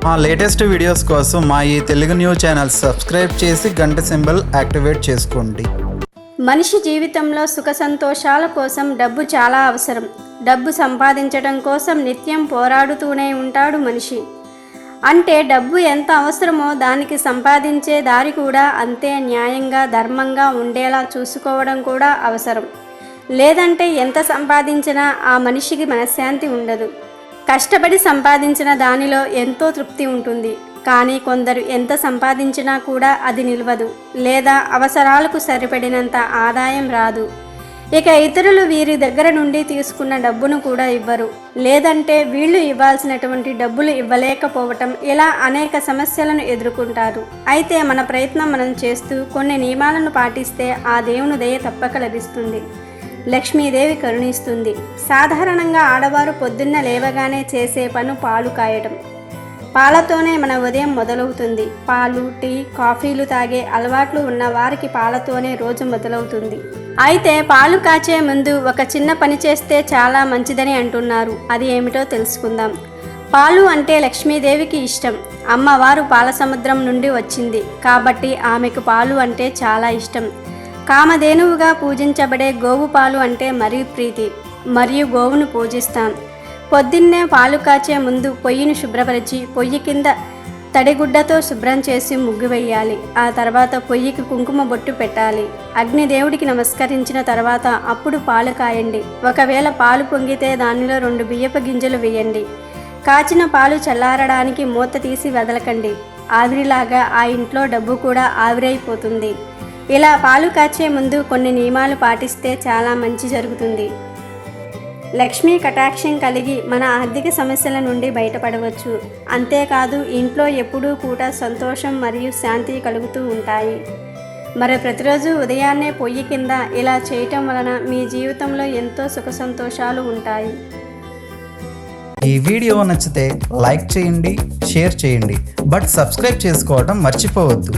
మా latest videos కోసం మా ఈ తెలుగు న్యూస్ ఛానల్ సబ్స్క్రైబ్ చేసి గంట సింబల్ యాక్టివేట్ చేసుకోండి. మనిషి జీవితంలో సుఖ సంతోషాల కోసం డబ్బు చాలా అవసరం. డబ్బు సంపాదించడం కోసం నిత్యం పోరాడుతూనే ఉంటాడు మనిషి. అంటే డబ్బు ఎంత అవసరమో దానికి సంపాదించే దారి కూడా అంతే న్యాయంగా ధర్మంగా ఉండేలా చూసుకోవడం కూడా అవసరం. లేదంటే ఎంత సంపాదించినా ఆ మనిషికి మనశ్శాంతి ఉండదు. కష్టపడి సంపాదించిన దానిలో ఎంతో తృప్తి ఉంటుంది. కానీ కొందరు ఎంత సంపాదించినా కూడా అది నిలవదు, లేదా అవసరాలకు సరిపడినంత ఆదాయం రాదు. ఇక ఇతరులు వీరి దగ్గర నుండి తీసుకున్న డబ్బును కూడా ఇవ్వరు, లేదంటే వీళ్ళు ఇవ్వాల్సినటువంటి డబ్బులు ఇవ్వలేకపోవటం, ఇలా అనేక సమస్యలను ఎదుర్కొంటారు. అయితే మన ప్రయత్నం మనం చేస్తూ కొన్ని నియమాలను పాటిస్తే ఆ దేవుని దయ తప్పక లభిస్తుంది. లక్ష్మీదేవి కరుణిస్తుంది. సాధారణంగా ఆడవారు పొద్దున్న లేవగానే చేసే పని పాలు కాయటం. పాలతోనే మన ఉదయం మొదలవుతుంది. పాలు, టీ, కాఫీలు తాగే అలవాట్లు ఉన్న వారికి పాలతోనే రోజు మొదలవుతుంది. అయితే పాలు కాచే ముందు ఒక చిన్న పని చేస్తే చాలా మంచిదని అంటున్నారు. అది ఏమిటో తెలుసుకుందాం. పాలు అంటే లక్ష్మీదేవికి ఇష్టం. అమ్మవారు పాల సముద్రం నుండి వచ్చింది కాబట్టి ఆమెకు పాలు అంటే చాలా ఇష్టం. కామధేనువుగా పూజించబడే గోవు పాలు అంటే మరీ ప్రీతి, మరియు గోవును పూజిస్తాం. పొద్దున్నే పాలు కాచే ముందు పొయ్యిని శుభ్రపరిచి పొయ్యి కింద తడిగుడ్డతో శుభ్రం చేసి ముగ్గు వేయాలి. ఆ తర్వాత పొయ్యికి కుంకుమ బొట్టు పెట్టాలి. అగ్నిదేవుడికి నమస్కరించిన తర్వాత అప్పుడు పాలు కాయండి. ఒకవేళ పాలు పొంగితే దానిలో 2 బియ్యపు గింజలు వేయండి. కాచిన పాలు చల్లారడానికి మూత తీసి వదలకండి. ఆవిరిలాగా ఆ ఇంట్లో డబ్బు కూడా ఆవిరైపోతుంది. ఇలా పాలు కాచే ముందు కొన్ని నియమాలు పాటిస్తే చాలా మంచి జరుగుతుంది. లక్ష్మీ కటాక్షం కలిగి మన ఆర్థిక సమస్యల నుండి బయటపడవచ్చు. అంతేకాదు ఇంట్లో ఎప్పుడూ కూడా సంతోషం మరియు శాంతి కలుగుతూ ఉంటాయి. మరి ప్రతిరోజు ఉదయాన్నే పొయ్యి కింద ఇలా చేయటం వలన మీ జీవితంలో ఎంతో సుఖ సంతోషాలు ఉంటాయి. ఈ వీడియో నచ్చితే లైక్ చేయండి, షేర్ చేయండి, బట్ సబ్స్క్రైబ్ చేసుకోవడం మర్చిపోవద్దు.